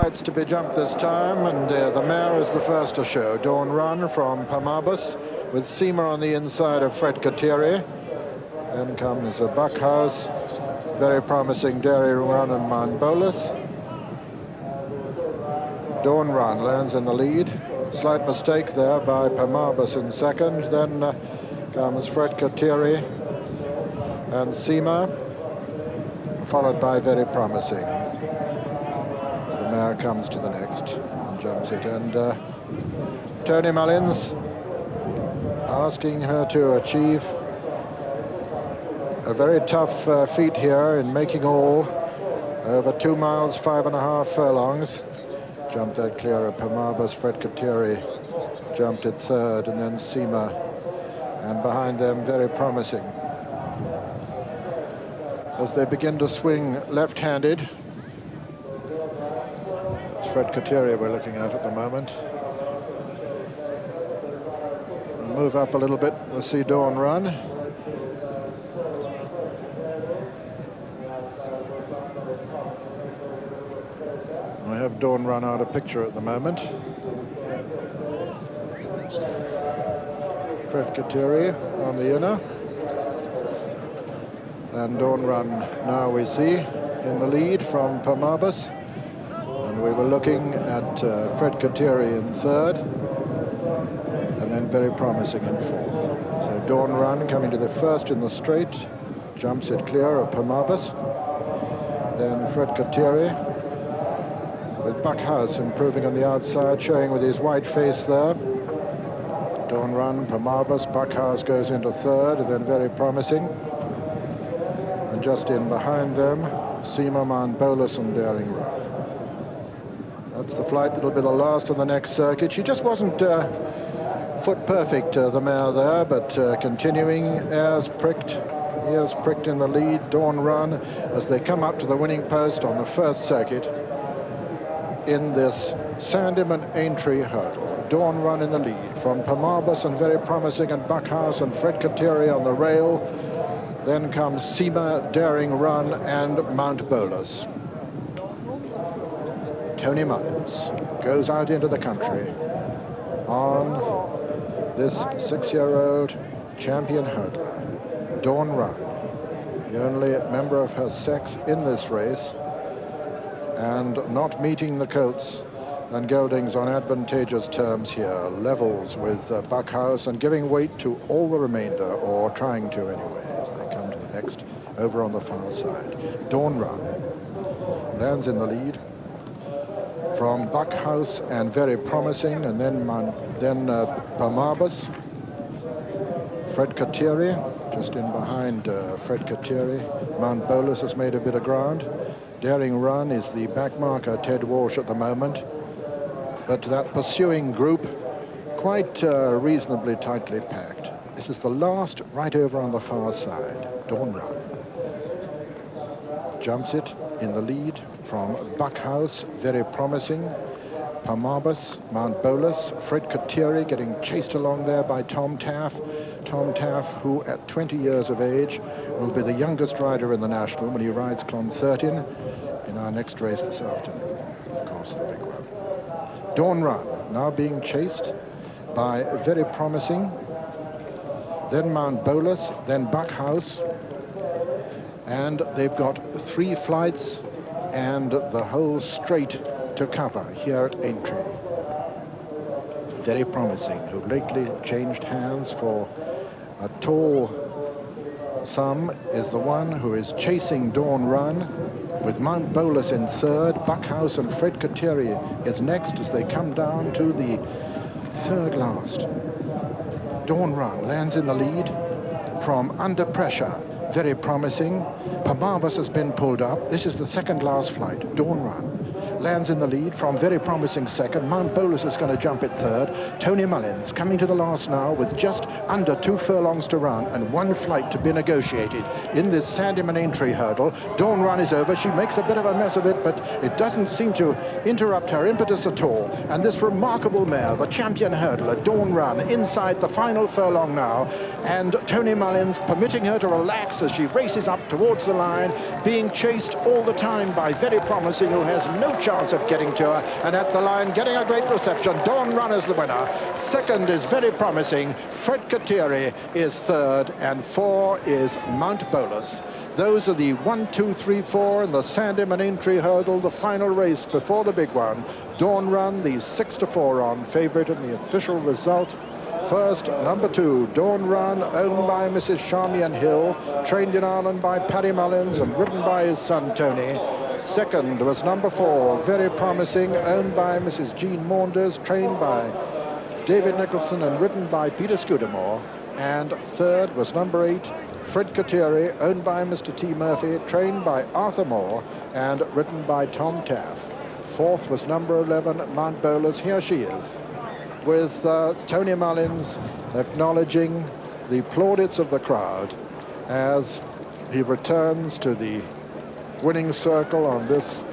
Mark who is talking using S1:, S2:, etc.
S1: flights to be jumped this time, and the mare is the first to show. Dawn Run from Pamabus, with Cima on the inside of Fredcoteri. Then comes a Buckhouse, very promising Daring Run and Mount Bolus. Dawn Run lands in the lead. Slight mistake there by Pamabus in second. Then comes Fredcoteri and Cima, followed by Very Promising. The mare comes to the next and jumps it. And Tony Mullins asking her to achieve a very tough feat here in making all over 2 miles, 5.5 furlongs. Jumped that clear of Pamabus. Fredcoteri jumped it third, and then Cima, and behind them Very Promising. As they begin to swing left-handed, it's Fredcoteri we're looking at the moment. Move up a little bit, we'll see Dawn Run. I have Dawn Run out of picture at the moment. Fredcoteri on the inner. And Dawn Run now we see in the lead from Pamabus. And we were looking at Fredcoteri in third, and then Very Promising in fourth. So Dawn Run coming to the first in the straight, jumps it clear of Pamabus. Then Fredcoteri, with Buckhouse improving on the outside, showing with his white face there. Dawn Run, Pamabus, Buckhouse goes into third, and then Very Promising. And just in behind them, Cima, Mount Bolus and Daring Run. That's the flight that'll be the last on the next circuit. She just wasn't foot perfect, the mare there, but continuing, ears pricked in the lead. Dawn Run as they come up to the winning post on the first circuit in this Sandeman Aintree hurdle. Dawn Run in the lead from Pamabus and Very Promising and Buckhouse and Fredcoteri on the rail. Then comes Cima, Daring Run and Mount Bolus. Tony Mullins goes out into the country on this 6-year-old champion hurdler. Dawn Run, the only member of her sex in this race, and not meeting the Colts and Geldings on advantageous terms here. Levels with Buckhouse and giving weight to all the remainder, or trying to anyway, as they come to the next over on the far side. Dawn Run lands in the lead from Buckhouse and Very Promising, and then Pamabus. Fredcoteri just in behind Fredcoteri. Mount Bolus has made a bit of ground. Daring Run is the back marker, Ted Walsh, at the moment. But that pursuing group, quite reasonably tightly packed. This is the last right over on the far side. Dawn Run jumps it in the lead from Buckhouse, Very Promising, Pamabus, Mount Bolus, Fredcoteri getting chased along there by Tom Taff. Tom Taff, who at 20 years of age will be the youngest rider in the National when he rides Clonthurtin in our next race this afternoon. Of course, the big one. Dawn Run now being chased by Very Promising, then Mount Bolus, then Buckhouse, and they've got 3 flights and the whole straight to cover here at Aintree. Very Promising, who lately changed hands for a tall sum, is the one who is chasing Dawn Run, with Mount Bolus in third. Buckhouse and Fredcoteri is next as they come down to the third last. Dawn Run lands in the lead from under pressure. Very Promising. Pamabus has been pulled up. This is the second last flight. Dawn Run lands in the lead from Very Promising second. Mount Bolus is going to jump it third. Tony Mullins coming to the last now with just under 2 furlongs to run and 1 flight to be negotiated in this Sandeman Aintree hurdle. Dawn Run is over. She makes a bit of a mess of it, but it doesn't seem to interrupt her impetus at all. And this remarkable mare, the champion hurdler, Dawn Run, inside the final furlong now, and Tony Mullins permitting her to relax as she races up towards the line, being chased all the time by Very Promising, who has no chance chance of getting to her. And at the line, getting a great reception. Dawn Run is the winner. Second is very promising. Fredcoteri is third, and 4 is Mount Bolus. Those are the 1, 2, 3, 4 in the Sandeman Aintree hurdle, the final race before the big one. Dawn Run, the 6-4 on favourite in the official result. First, number 2, Dawn Run, owned by Mrs. Charmian Hill, trained in Ireland by Paddy Mullins and ridden by his son Tony. Second was number 4, Very Promising, owned by Mrs. Jean Maunders, trained by David Nicholson and ridden by Peter Scudamore. And third was number 8, Fredcoteri, owned by Mr. T. Murphy, trained by Arthur Moore and ridden by Tom Taff. Fourth was number 11, Mount Bolus. Here she is, with Tony Mullins acknowledging the plaudits of the crowd as he returns to the winning circle on this